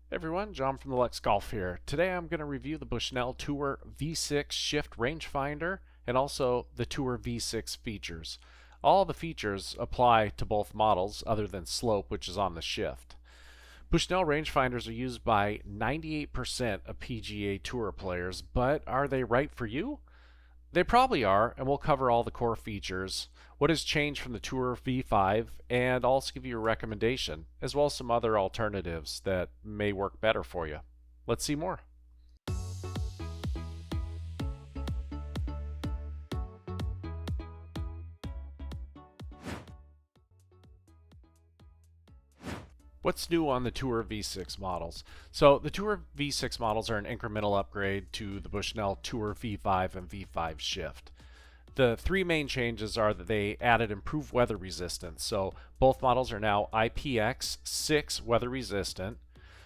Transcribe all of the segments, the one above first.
Hey everyone, John from the Lex Golf here. Today I'm going to review the Bushnell Tour V6 Shift Rangefinder and also the Tour V6 features. All the features apply to both models other than slope, which is on the Shift. Bushnell rangefinders are used by 98% of PGA Tour players, but are they right for you? They probably are, and we'll cover all the core features, what has changed from the Tour V5, and I'll also give you a recommendation, as well as some other alternatives that may work better for you. Let's see more. What's new on the Tour V6 models? So the Tour V6 models are an incremental upgrade to the Bushnell Tour V5 and V5 Shift. The three main changes are that they added improved weather resistance. So both models are now IPX6 weather resistant.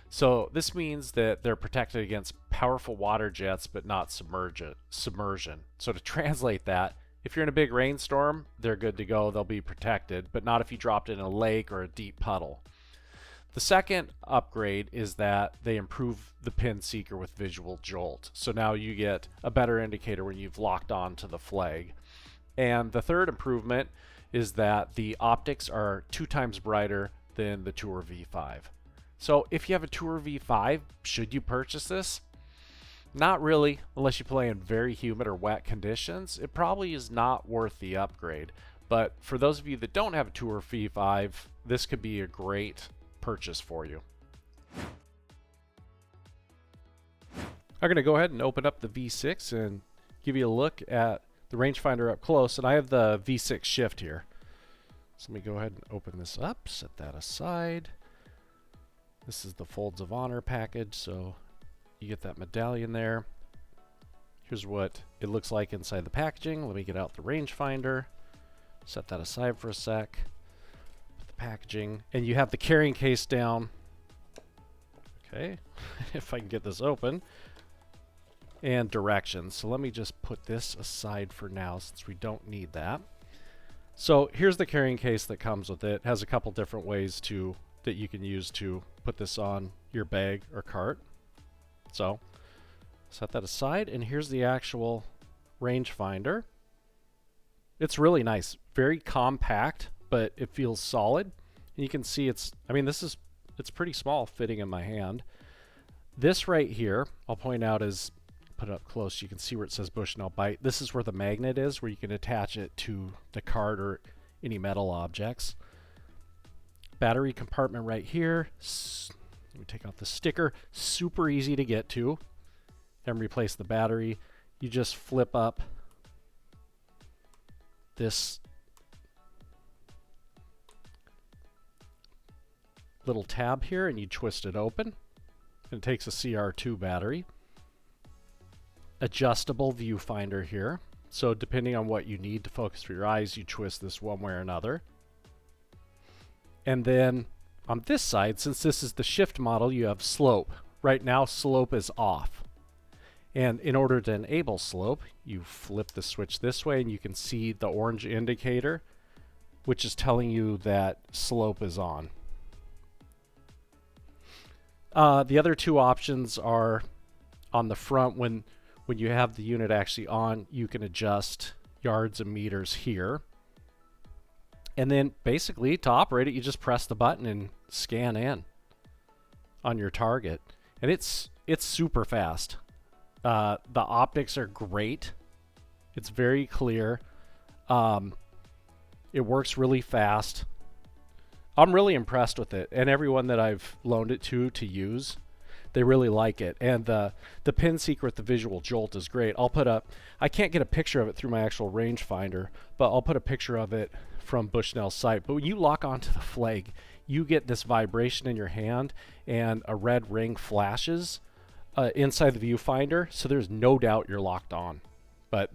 So this means that they're protected against powerful water jets but not submersion. So to translate that, if you're in a big rainstorm, they're good to go. They'll be protected, but not if you dropped it in a lake or a deep puddle. The second upgrade is that they improve the pin seeker with visual jolt. So now you get a better indicator when you've locked on to the flag. And the third improvement is that the optics are 2 times brighter than the Tour V5. So if you have a Tour V5, should you purchase this? Not really, unless you play in very humid or wet conditions. It probably is not worth the upgrade. But for those of you that don't have a Tour V5, this could be a great purchase for you. I'm going to go ahead and open up the V6 and give you a look at the rangefinder up close, and I have the V6 Shift here. So let me go ahead and open this up, set that aside. This is the Folds of Honor package, so you get that medallion there. Here's what it looks like inside the packaging. Let me get out the rangefinder, set that aside for a sec. Packaging, and you have the carrying case down. Okay, if I can get this open, and directions. So let me just put this aside for now since we don't need that. So here's the carrying case that comes with it. It has a couple different ways that you can use to put this on your bag or cart. So set that aside, and here's the actual rangefinder. It's really nice, very compact, but it feels solid. And you can see it's pretty small fitting in my hand. This right here, I'll point out, is, put it up close, you can see where it says Bushnell Bite. This is where the magnet is, where you can attach it to the cart or any metal objects. Battery compartment right here. Let me take off the sticker. Super easy to get to and replace the battery. You just flip up this little tab here and you twist it open, and it takes a CR2 battery. Adjustable viewfinder here, so depending on what you need to focus for your eyes, you twist this one way or another. And then on this side, since this is the Shift model, you have slope. Right now slope is off, and in order to enable slope, you flip the switch this way and you can see the orange indicator, which is telling you that slope is on. The other two options are on the front. When you have the unit actually on, you can adjust yards and meters here. And then basically to operate it, you just press the button and scan in on your target. And it's super fast. The optics are great. It's very clear. It works really fast. I'm really impressed with it, and everyone that I've loaned it to use, they really like it. And the pin seeker with the visual jolt is great. I can't get a picture of it through my actual rangefinder, but I'll put a picture of it from Bushnell's site. But when you lock onto the flag, you get this vibration in your hand, and a red ring flashes inside the viewfinder, so there's no doubt you're locked on. But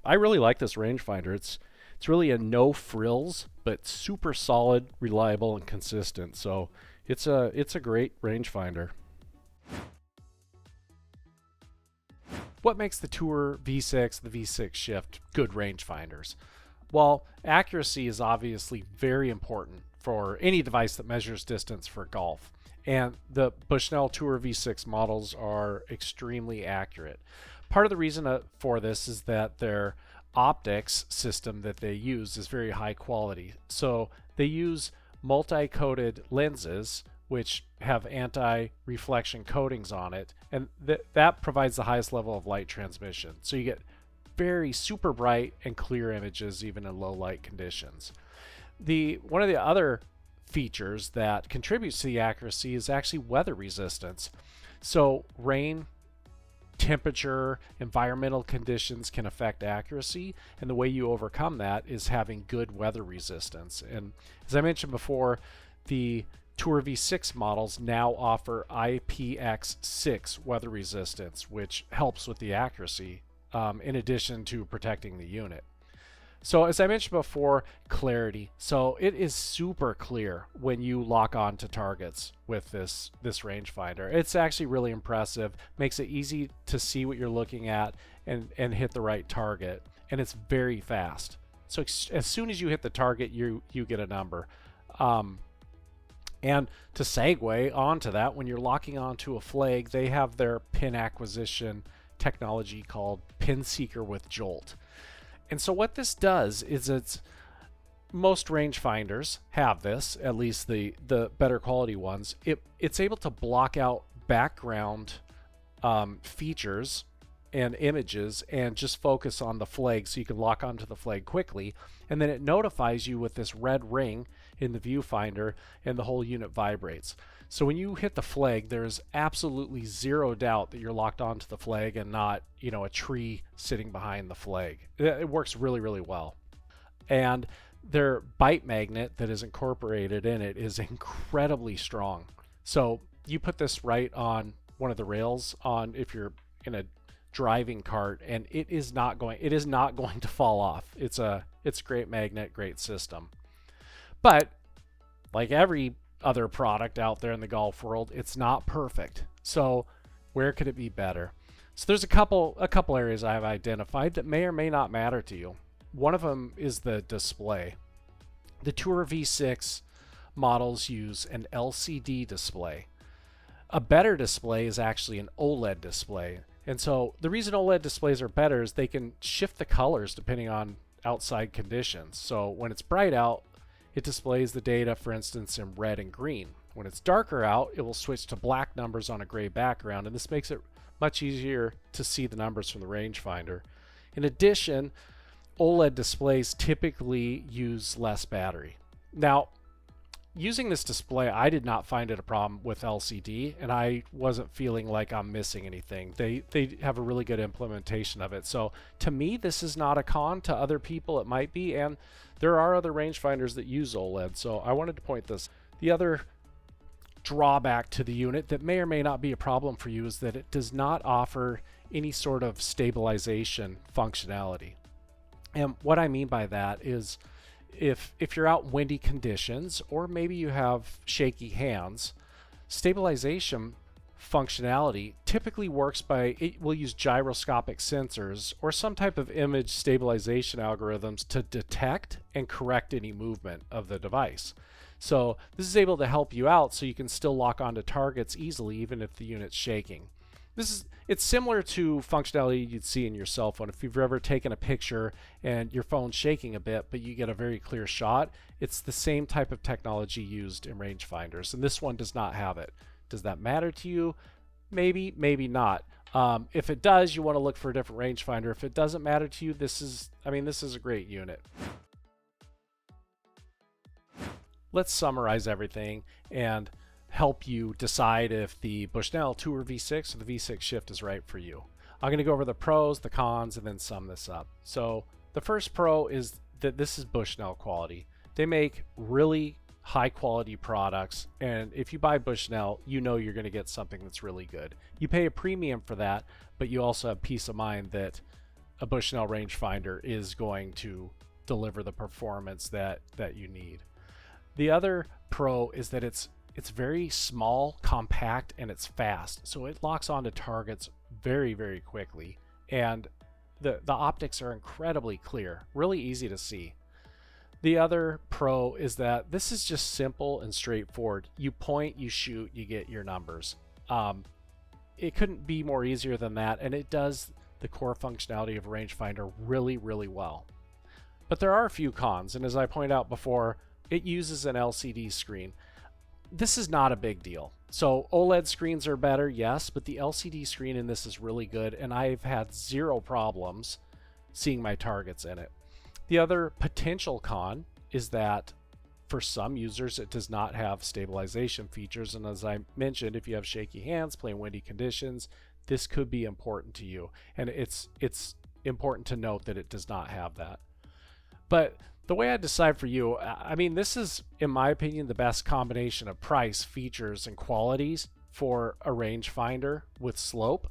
I really like this rangefinder. It's really a no frills, but super solid, reliable, and consistent. So it's a great rangefinder. What makes the Tour V6, the V6 Shift good rangefinders? Well, accuracy is obviously very important for any device that measures distance for golf. And the Bushnell Tour V6 models are extremely accurate. Part of the reason for this is that their optics system that they use is very high quality. So they use multi-coated lenses which have anti-reflection coatings on it, and that provides the highest level of light transmission. So you get very super bright and clear images even in low light conditions. One of the other features that contributes to the accuracy is actually weather resistance. So rain, temperature, environmental conditions can affect accuracy, and the way you overcome that is having good weather resistance. And as I mentioned before, the Tour V6 models now offer IPX6 weather resistance, which helps with the accuracy in addition to protecting the unit. So as I mentioned before, clarity. So it is super clear when you lock on to targets with this rangefinder. It's actually really impressive. Makes it easy to see what you're looking at and hit the right target. And it's very fast. So as soon as you hit the target, you get a number. And to segue onto that, when you're locking onto a flag, they have their pin acquisition technology called Pin Seeker with Jolt. And so what this does is most rangefinders have this, at least the better quality ones. It's able to block out background features and images and just focus on the flag, so you can lock onto the flag quickly. And then it notifies you with this red ring in the viewfinder, and the whole unit vibrates. So when you hit the flag, there's absolutely zero doubt that you're locked onto the flag and not, a tree sitting behind the flag. It works really, really well. And their bite magnet that is incorporated in it is incredibly strong. So you put this right on one of the rails if you're in a driving cart, and it is not going to fall off. It's a great magnet, great system. But like every other product out there in the golf world, it's not perfect. So where could it be better? So there's a couple areas I've identified that may or may not matter to you. One of them is the display. The Tour V6 models use an LCD display. A better display is actually an OLED display. And so the reason OLED displays are better is they can shift the colors depending on outside conditions. So when it's bright out, it displays the data, for instance, in red and green. When it's darker out, it will switch to black numbers on a gray background, and this makes it much easier to see the numbers from the rangefinder. In addition, OLED displays typically use less battery. Now, using this display, I did not find it a problem with LCD, and I wasn't feeling like I'm missing anything. They have a really good implementation of it. So to me, this is not a con. To other people, it might be, and there are other rangefinders that use OLED, so I wanted to point this. The other drawback to the unit that may or may not be a problem for you is that it does not offer any sort of stabilization functionality. And what I mean by that is if you're out in windy conditions, or maybe you have shaky hands, stabilization functionality typically works it will use gyroscopic sensors or some type of image stabilization algorithms to detect and correct any movement of the device. So this is able to help you out so you can still lock onto targets easily even if the unit's shaking. It's similar to functionality you'd see in your cell phone. If you've ever taken a picture and your phone's shaking a bit, but you get a very clear shot, it's the same type of technology used in rangefinders, and this one does not have it. Does that matter to you? Maybe, maybe not. If it does, you want to look for a different rangefinder. If it doesn't matter to you, this is a great unit. Let's summarize everything and help you decide if the Bushnell Tour V6 or the V6 Shift is right for you. I'm going to go over the pros, the cons, and then sum this up. So the first pro is that this is Bushnell quality. They make really high quality products, and if you buy Bushnell, you know you're going to get something that's really good. You pay a premium for that, but you also have peace of mind that a Bushnell rangefinder is going to deliver the performance that you need. The other pro is that it's very small, compact, and it's fast, so it locks onto targets very, very quickly, and the optics are incredibly clear, really easy to see. The other pro is that this is just simple and straightforward. You point, you shoot, you get your numbers. It couldn't be more easier than that, and it does the core functionality of a rangefinder really, really well. But there are a few cons, and as I pointed out before, it uses an LCD screen. This is not a big deal. So OLED screens are better, yes, but the LCD screen in this is really good, and I've had zero problems seeing my targets in it. The other potential con is that for some users it does not have stabilization features, and as I mentioned, if you have shaky hands, playing windy conditions, this could be important to you, and it's important to note that it does not have that. But the way I decide for you, I mean, this is, in my opinion, the best combination of price, features, and qualities for a rangefinder with slope,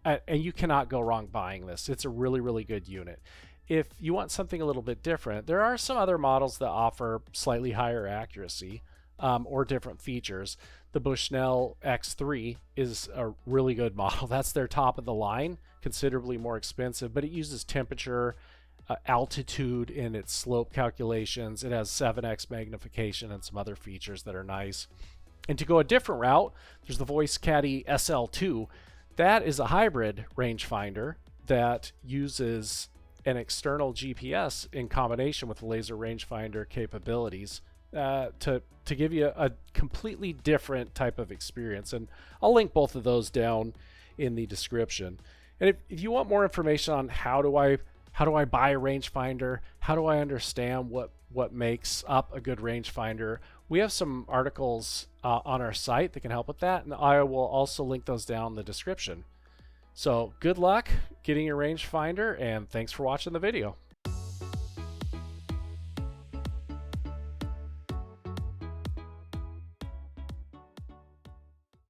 and you cannot go wrong buying this. It's a really, really good unit. If you want something a little bit different, there are some other models that offer slightly higher accuracy or different features. The Bushnell X3 is a really good model. That's their top of the line, considerably more expensive, but it uses temperature, altitude in its slope calculations. It has 7x magnification and some other features that are nice. And to go a different route, there's the Voice Caddy SL2. That is a hybrid rangefinder that uses an external GPS in combination with laser rangefinder capabilities to give you a completely different type of experience. And I'll link both of those down in the description. And if you want more information on how do I buy a rangefinder, how do I understand what makes up a good rangefinder, we have some articles on our site that can help with that, and I will also link those down in the description. So good luck getting your rangefinder, and thanks for watching the video.